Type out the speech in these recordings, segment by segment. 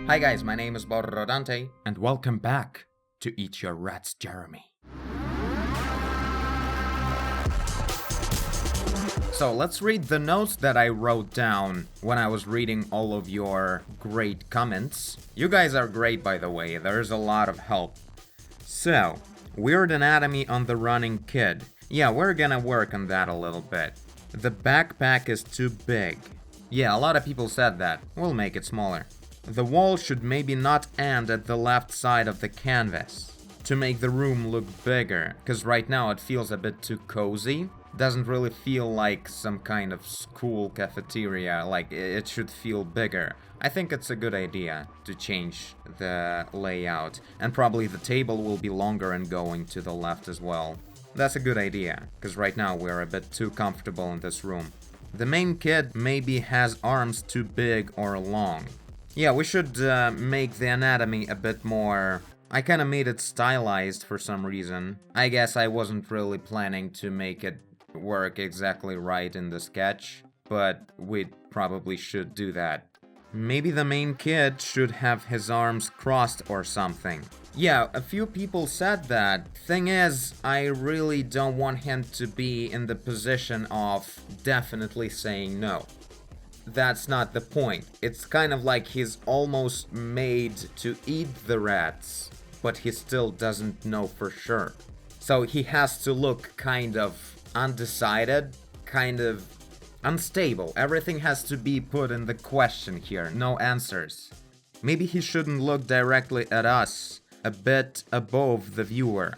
Hi guys, my name is Borrodante, and welcome back to Eat Your Rats, Jeremy. So let's read the notes that I wrote down when I was reading all of your great comments. You guys are great, by the way, there's a lot of help. So, weird anatomy on the running kid. Yeah, we're gonna work on that a little bit. The backpack is too big. Yeah, a lot of people said that. We'll make it smaller. The wall should maybe not end at the left side of the canvas to make the room look bigger, because right now it feels a bit too cozy. Doesn't really feel like some kind of school cafeteria, like it should feel bigger. I think it's a good idea to change the layout, and probably the table will be longer and going to the left as well. That's a good idea, because right now we're a bit too comfortable in this room. The main kid maybe has arms too big or long. Yeah, we should make the anatomy a bit more... I kinda made it stylized for some reason. I guess I wasn't really planning to make it work exactly right in the sketch, but we probably should do that. Maybe the main kid should have his arms crossed or something. Yeah, a few people said that. Thing is, I really don't want him to be in the position of definitely saying no. That's not the point. It's kind of like he's almost made to eat the rats, but he still doesn't know for sure. So he has to look kind of undecided, kind of unstable. Everything has to be put in the question here, no answers. Maybe he shouldn't look directly at us, a bit above the viewer.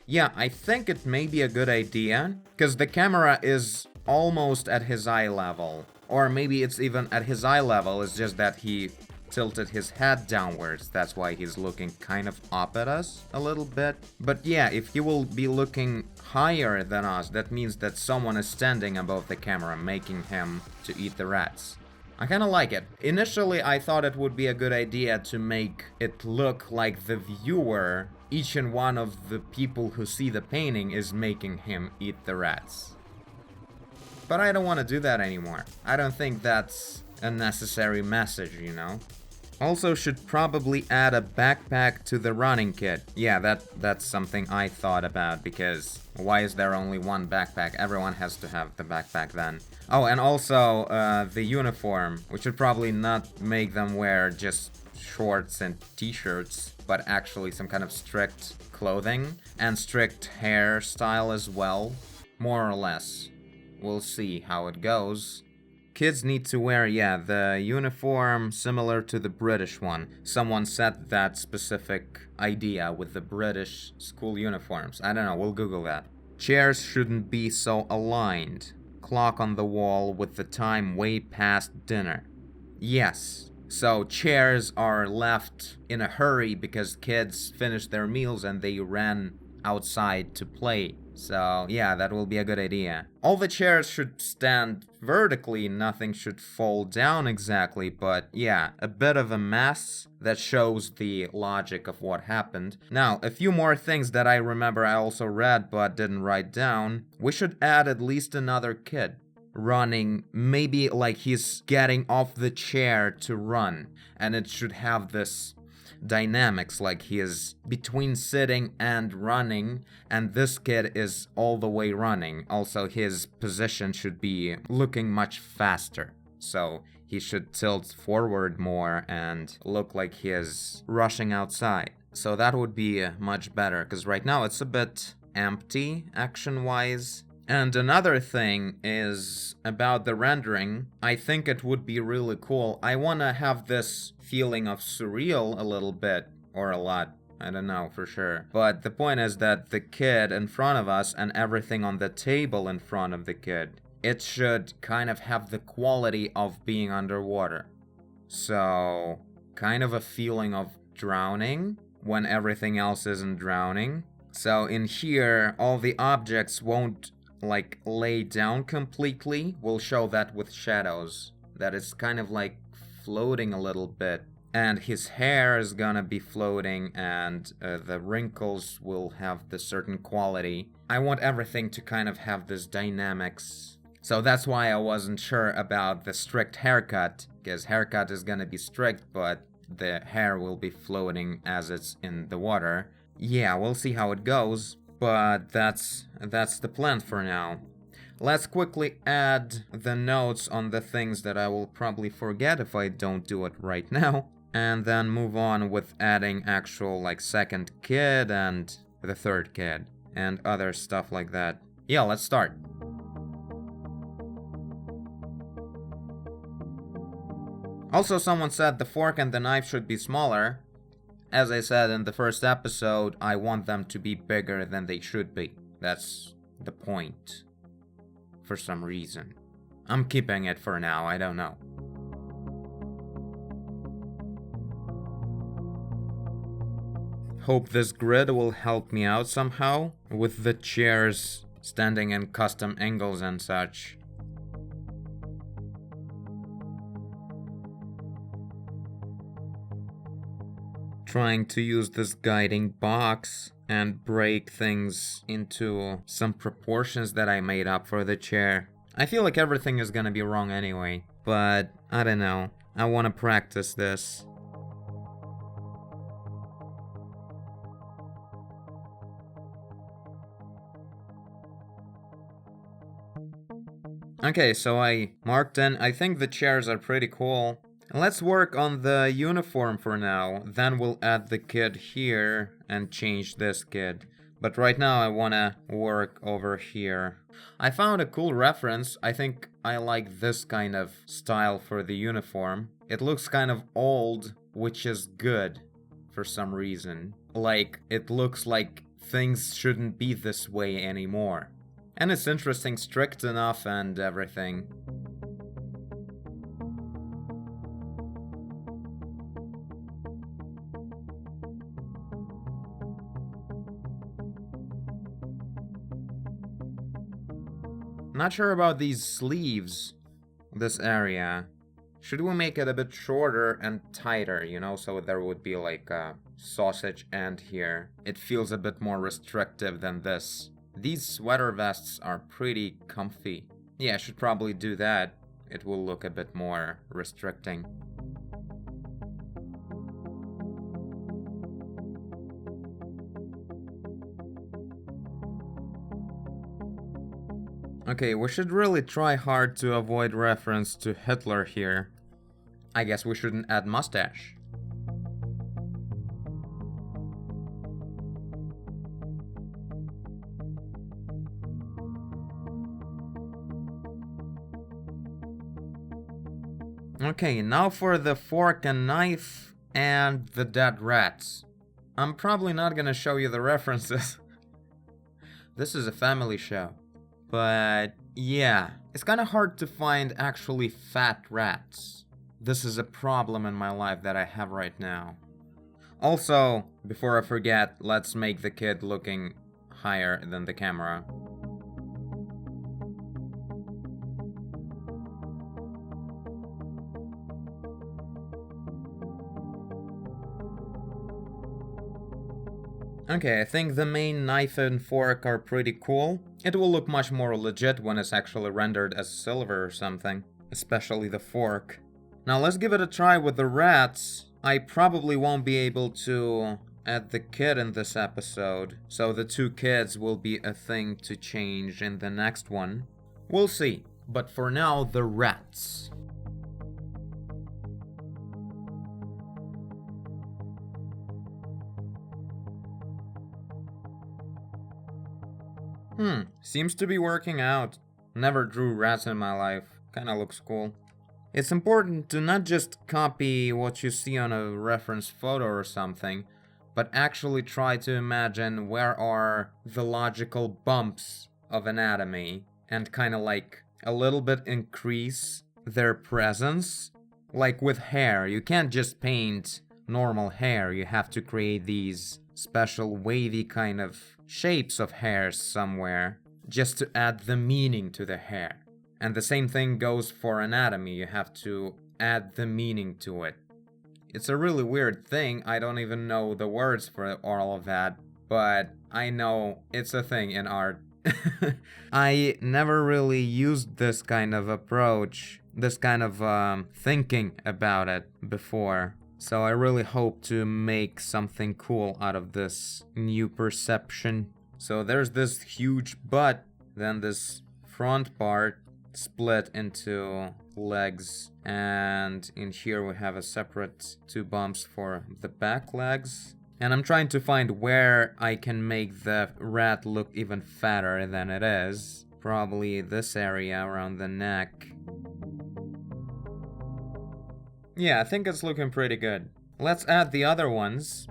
Yeah, I think it may be a good idea, because the camera is almost at his eye level. Or maybe it's even at his eye level, it's just that he tilted his head downwards. That's why he's looking kind of up at us a little bit. But yeah, if he will be looking higher than us, that means that someone is standing above the camera, making him to eat the rats. I kinda like it. Initially, I thought it would be a good idea to make it look like the viewer, each and one of the people who see the painting, is making him eat the rats. But I don't want to do that anymore. I don't think that's a necessary message, you know? Also should probably add a backpack to the running kit. Yeah, that's something I thought about, because why is there only one backpack? Everyone has to have the backpack then. Oh, and also the uniform. We should probably not make them wear just shorts and t-shirts, but actually some kind of strict clothing and strict hairstyle as well, more or less. We'll see how it goes. Kids need to wear, yeah, the uniform similar to the British one. Someone set that specific idea with the British school uniforms. I don't know, we'll Google that. Chairs shouldn't be so aligned. Clock on the wall with the time way past dinner. Yes. So chairs are left in a hurry because kids finished their meals and they ran outside to play. So yeah, that will be a good idea. All the chairs should stand vertically, nothing should fall down exactly, but yeah, a bit of a mess that shows the logic of what happened. Now, a few more things that I remember I also read but didn't write down. We should add at least another kid running, maybe like he's getting off the chair to run, and it should have this dynamics, like he is between sitting and running, and this kid is all the way running. Also, his position should be looking much faster, so he should tilt forward more and look like he is rushing outside. So that would be much better, because right now it's a bit empty action-wise. And another thing is about the rendering. I think it would be really cool. I want to have this feeling of surreal a little bit, or a lot. I don't know for sure. But the point is that the kid in front of us and everything on the table in front of the kid, it should kind of have the quality of being underwater. So, kind of a feeling of drowning when everything else isn't drowning. So in here, all the objects won't like lay down completely. We'll show that with shadows, that it's kind of like floating a little bit, and his hair is gonna be floating, and the wrinkles will have the certain quality. I want everything to kind of have this dynamics. So that's why I wasn't sure about the strict haircut, because haircut is gonna be strict, but the hair will be floating as it's in the water. Yeah, we'll see how it goes, but that's the plan for now. Let's quickly add the notes on the things that I will probably forget if I don't do it right now, and then move on with adding actual like second kid and the third kid and other stuff like that. Yeah, let's start. Also, someone said the fork and the knife should be smaller. As I said in the first episode, I want them to be bigger than they should be. That's the point. For some reason. I'm keeping it for now, I don't know. Hope this grid will help me out somehow, with the chairs standing in custom angles and such. Trying to use this guiding box and break things into some proportions that I made up for the chair. I feel like everything is gonna be wrong anyway, but I don't know. I wanna practice this. Okay, so I marked in. I think the chairs are pretty cool. Let's work on the uniform for now, then we'll add the kid here and change this kid. But right now I wanna work over here. I found a cool reference. I think I like this kind of style for the uniform. It looks kind of old, which is good for some reason. Like, it looks like things shouldn't be this way anymore. And it's interesting, strict enough and everything. Not sure about these sleeves, this area. Should we make it a bit shorter and tighter, you know, so there would be like a sausage end here? It feels a bit more restrictive than this. These sweater vests are pretty comfy. Yeah, I should probably do that. It will look a bit more restricting. Okay, we should really try hard to avoid reference to Hitler here. I guess we shouldn't add mustache. Okay, now for the fork and knife and the dead rats. I'm probably not gonna show you the references. This is a family show. But yeah, it's kinda hard to find actually fat rats. This is a problem in my life that I have right now. Also, before I forget, let's make the kid looking higher than the camera. Okay, I think the main knife and fork are pretty cool. It will look much more legit when it's actually rendered as silver or something. Especially the fork. Now let's give it a try with the rats. I probably won't be able to add the kid in this episode, so the two kids will be a thing to change in the next one. We'll see. But for now, the rats. Seems to be working out. Never drew rats in my life. Kinda looks cool. It's important to not just copy what you see on a reference photo or something, but actually try to imagine where are the logical bumps of anatomy and kinda like a little bit increase their presence. Like with hair, you can't just paint normal hair, you have to create these special wavy kind of shapes of hairs somewhere just to add the meaning to the hair. And the same thing goes for anatomy, you have to add the meaning to it. It's a really weird thing, I don't even know the words for all of that, but I know it's a thing in art. I never really used this kind of approach, this kind of thinking about it before. So I really hope to make something cool out of this new perception. So there's this huge butt, then this front part split into legs, and in here we have a separate 2 bumps for the back legs. And I'm trying to find where I can make the rat look even fatter than it is. Probably this area around the neck. Yeah, I think it's looking pretty good. Let's add the other ones.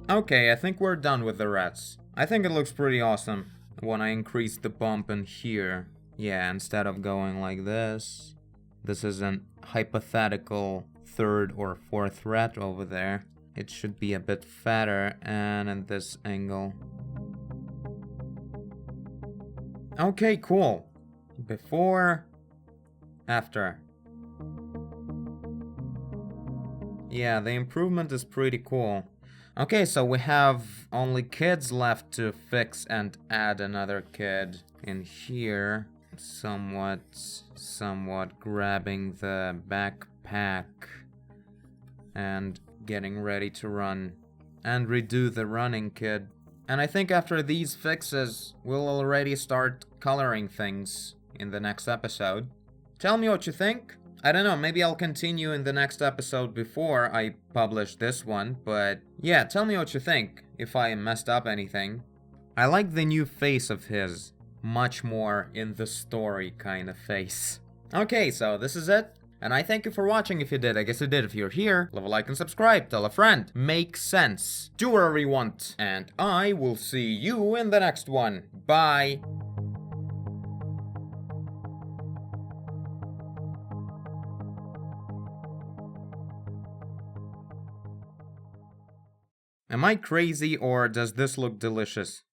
Okay, I think we're done with the rats. I think it looks pretty awesome when I increase the bump in here. Yeah, instead of going like this. This is an hypothetical 3rd or 4th rat over there. It should be a bit fatter and at this angle. Okay, cool. Before, after. Yeah, the improvement is pretty cool. Okay, so we have only kids left to fix and add another kid in here. Somewhat grabbing the backpack and getting ready to run and redo the running kid. And I think after these fixes, we'll already start coloring things in the next episode. Tell me what you think. I don't know, maybe I'll continue in the next episode before I publish this one, but yeah, tell me what you think, if I messed up anything. I like the new face of his, much more in the story kind of face. Okay, so this is it, and I thank you for watching if you did. I guess you did. If you're here, leave a like and subscribe, tell a friend, make sense, do whatever you want, and I will see you in the next one. Bye! Am I crazy or does this look delicious?